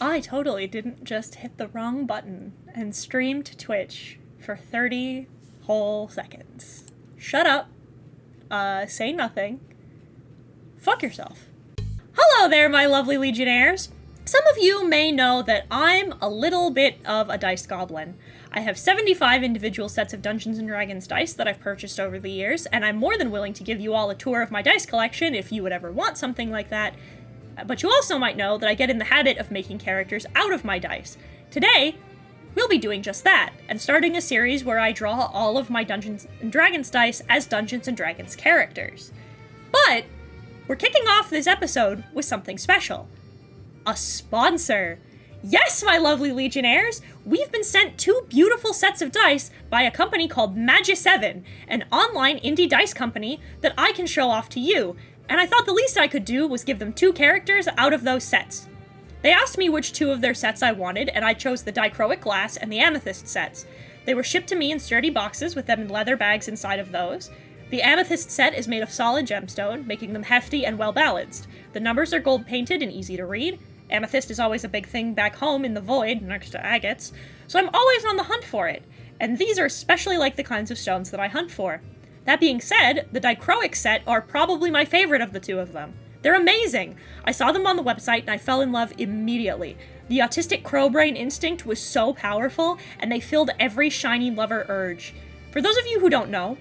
I totally didn't just hit the wrong button and stream to Twitch for 30 whole seconds. Shut up. Say nothing. Fuck yourself. Hello there, my lovely Legionnaires. Some of you may know that I'm a little bit of a dice goblin. I have 75 individual sets of Dungeons & Dragons dice that I've purchased over the years, and I'm more than willing to give you all a tour of my dice collection if you would ever want something like that. But you also might know that I get in the habit of making characters out of my dice. Today, we'll be doing just that, and starting a series where I draw all of my Dungeons & Dragons dice as Dungeons & Dragons characters. But we're kicking off this episode with something special. A sponsor. Yes, my lovely Legionnaires, we've been sent 2 beautiful sets of dice by a company called MagiSeven, an online indie dice company that I can show off to you, and I thought the least I could do was give them 2 characters out of those sets. They asked me which 2 of their sets I wanted, and I chose the Dichroic Glass and the Amethyst sets. They were shipped to me in sturdy boxes with them in leather bags inside of those. The Amethyst set is made of solid gemstone, making them hefty and well-balanced. The numbers are gold-painted and easy to read. Amethyst is always a big thing back home in the Void, next to agates, so I'm always on the hunt for it, and these are especially like the kinds of stones that I hunt for. That being said, the Dichroic set are probably my favorite of the 2 of them. They're amazing! I saw them on the website and I fell in love immediately. The autistic crow brain instinct was so powerful, and they filled every shiny lover urge. For those of you who don't know,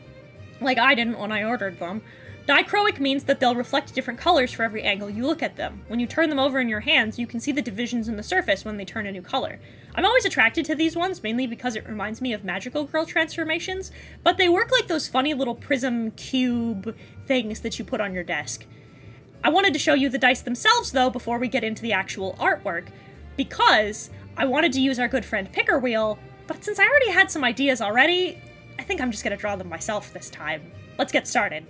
like I didn't when I ordered them, Dichroic means that they'll reflect different colors for every angle you look at them. When you turn them over in your hands, you can see the divisions in the surface when they turn a new color. I'm always attracted to these ones, mainly because it reminds me of magical girl transformations, but they work like those funny little prism cube things that you put on your desk. I wanted to show you the dice themselves, though, before we get into the actual artwork, because I wanted to use our good friend Picker Wheel, but since I already had some ideas already, I think I'm just gonna draw them myself this time. Let's get started.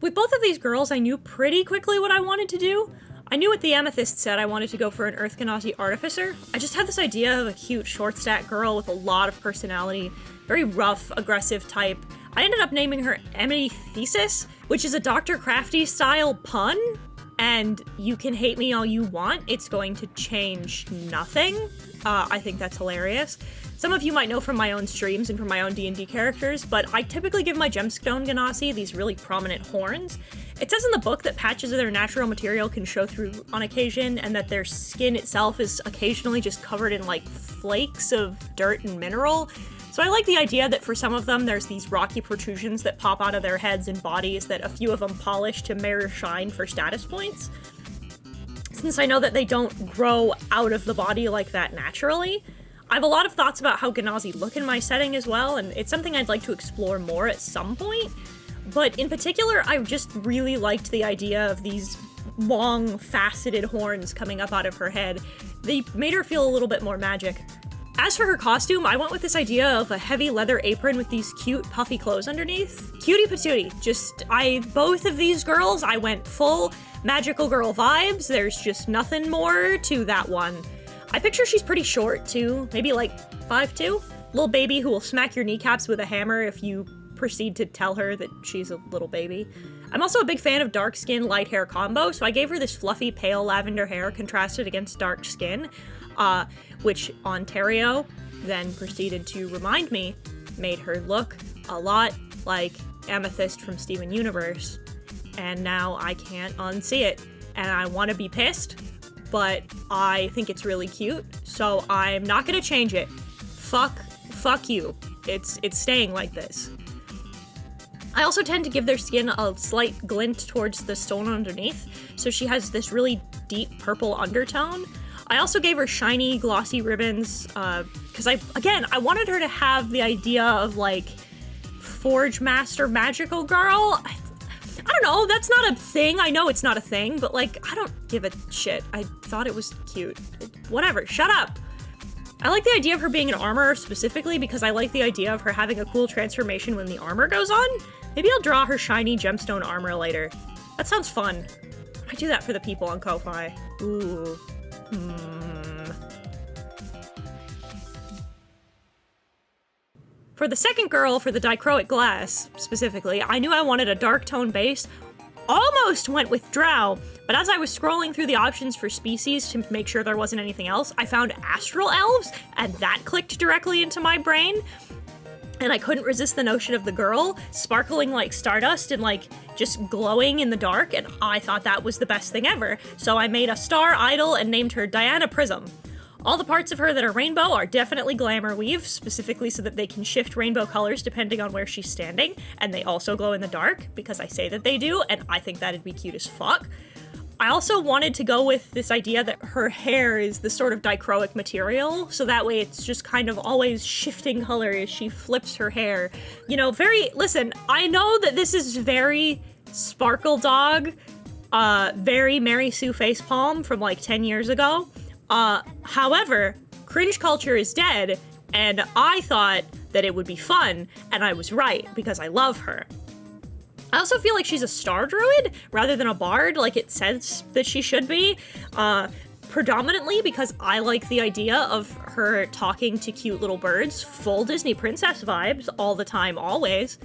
With both of these girls, I knew pretty quickly what I wanted to do. I knew with the Amethyst set I wanted to go for an Earth Genasi Artificer. I just had this idea of a cute short stat girl with a lot of personality, very rough, aggressive type. I ended up naming her Emily Thesis, which is a Dr. Crafty style pun, and you can hate me all you want, it's going to change nothing. I think that's hilarious. Some of you might know from my own streams and from my own D&D characters, but I typically give my gemstone Genasi these really prominent horns. It says in the book that patches of their natural material can show through on occasion, and that their skin itself is occasionally just covered in, like, flakes of dirt and mineral. So I like the idea that for some of them there's these rocky protrusions that pop out of their heads and bodies that a few of them polish to mirror shine for status points. Since I know that they don't grow out of the body like that naturally, I have a lot of thoughts about how Genasi look in my setting as well, and it's something I'd like to explore more at some point. But in particular, I just really liked the idea of these long, faceted horns coming up out of her head. They made her feel a little bit more magic. As for her costume, I went with this idea of a heavy leather apron with these cute, puffy clothes underneath. Cutie patootie. Both of these girls, I went full magical girl vibes. There's just nothing more to that one. I picture she's pretty short, too. Maybe like 5'2"? Little baby who will smack your kneecaps with a hammer if you proceed to tell her that she's a little baby. I'm also a big fan of dark skin, light hair combo, so I gave her this fluffy, pale lavender hair contrasted against dark skin, which Ontario then proceeded to remind me made her look a lot like Amethyst from Steven Universe. And now I can't unsee it. And I want to be pissed, but I think it's really cute, so I'm not gonna change it. Fuck you. It's staying like this. I also tend to give their skin a slight glint towards the stone underneath, so she has this really deep purple undertone. I also gave her shiny, glossy ribbons, because I wanted her to have the idea of, like, Forge Master Magical Girl. I don't know, that's not a thing. I know it's not a thing, but, like, I don't give a shit. I thought it was cute. Whatever, shut up! I like the idea of her being in armor specifically because I like the idea of her having a cool transformation when the armor goes on. Maybe I'll draw her shiny gemstone armor later. That sounds fun. I do that for the people on Ko-Fi. Ooh. For the second girl, for the Dichroic Glass, specifically, I knew I wanted a dark tone base, almost went with drow, but as I was scrolling through the options for species to make sure there wasn't anything else, I found astral elves, and that clicked directly into my brain. And I couldn't resist the notion of the girl sparkling like stardust and like just glowing in the dark, and I thought that was the best thing ever. So I made a star idol and named her Diana Prism. All the parts of her that are rainbow are definitely glamour weave, specifically so that they can shift rainbow colors depending on where she's standing, and they also glow in the dark, because I say that they do, and I think that'd be cute as fuck. I also wanted to go with this idea that her hair is the sort of dichroic material, so that way it's just kind of always shifting color as she flips her hair. You know, listen, I know that this is very Sparkle Dog, very Mary Sue Facepalm from like 10 years ago. However, cringe culture is dead, and I thought that it would be fun, and I was right, because I love her. I also feel like she's a star druid rather than a bard, like it says that she should be, predominantly because I like the idea of her talking to cute little birds, full Disney princess vibes all the time, always.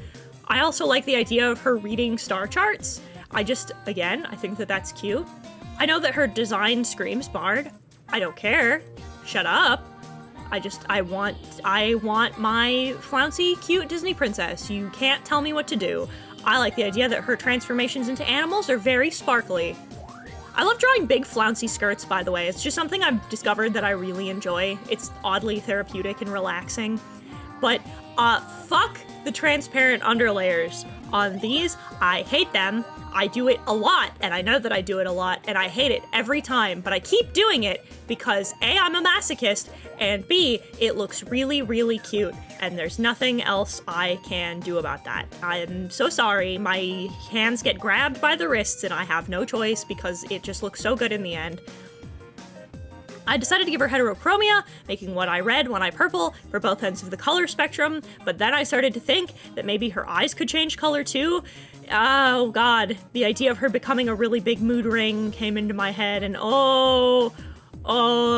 I also like the idea of her reading star charts. Again, I think that that's cute. I know that her design screams bard. I don't care. Shut up. I want my flouncy, cute Disney princess. You can't tell me what to do. I like the idea that her transformations into animals are very sparkly. I love drawing big flouncy skirts, by the way. It's just something I've discovered that I really enjoy. It's oddly therapeutic and relaxing. But, fuck the transparent underlayers on these. I hate them. I do it a lot, and I know that I do it a lot, and I hate it every time, but I keep doing it because A, I'm a masochist, and B, it looks really, really cute, and there's nothing else I can do about that. I'm so sorry. My hands get grabbed by the wrists, and I have no choice because it just looks so good in the end. I decided to give her heterochromia, making one eye red, one eye purple, for both ends of the color spectrum, but then I started to think that maybe her eyes could change color too. Oh god, the idea of her becoming a really big mood ring came into my head, and oh,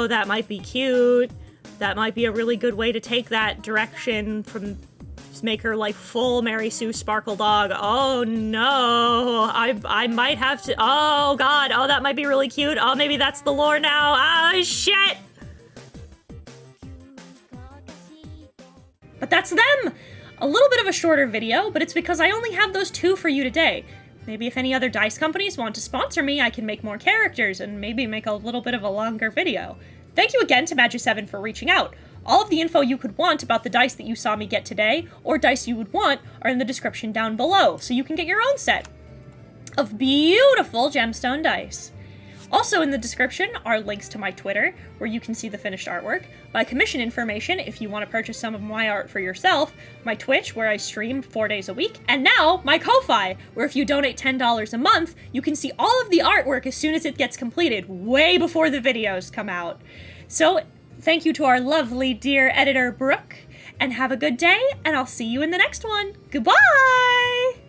that might be cute. That might be a really good way to take that direction from make her like full Mary Sue Sparkle Dog. Oh no, I might have to, oh god, oh that might be really cute. Oh, maybe that's the lore now. Oh shit! But that's them! A little bit of a shorter video, but it's because I only have those two for you today. Maybe if any other dice companies want to sponsor me, I can make more characters and maybe make a little bit of a longer video. Thank you again to MagiSeven for reaching out. All of the info you could want about the dice that you saw me get today, or dice you would want, are in the description down below, so you can get your own set of beautiful gemstone dice. Also in the description are links to my Twitter, where you can see the finished artwork, my commission information if you want to purchase some of my art for yourself, my Twitch, where I stream 4 days a week, and now my Ko-Fi, where if you donate $10 a month, you can see all of the artwork as soon as it gets completed, way before the videos come out. So, thank you to our lovely dear editor, Brooke, and have a good day, and I'll see you in the next one. Goodbye!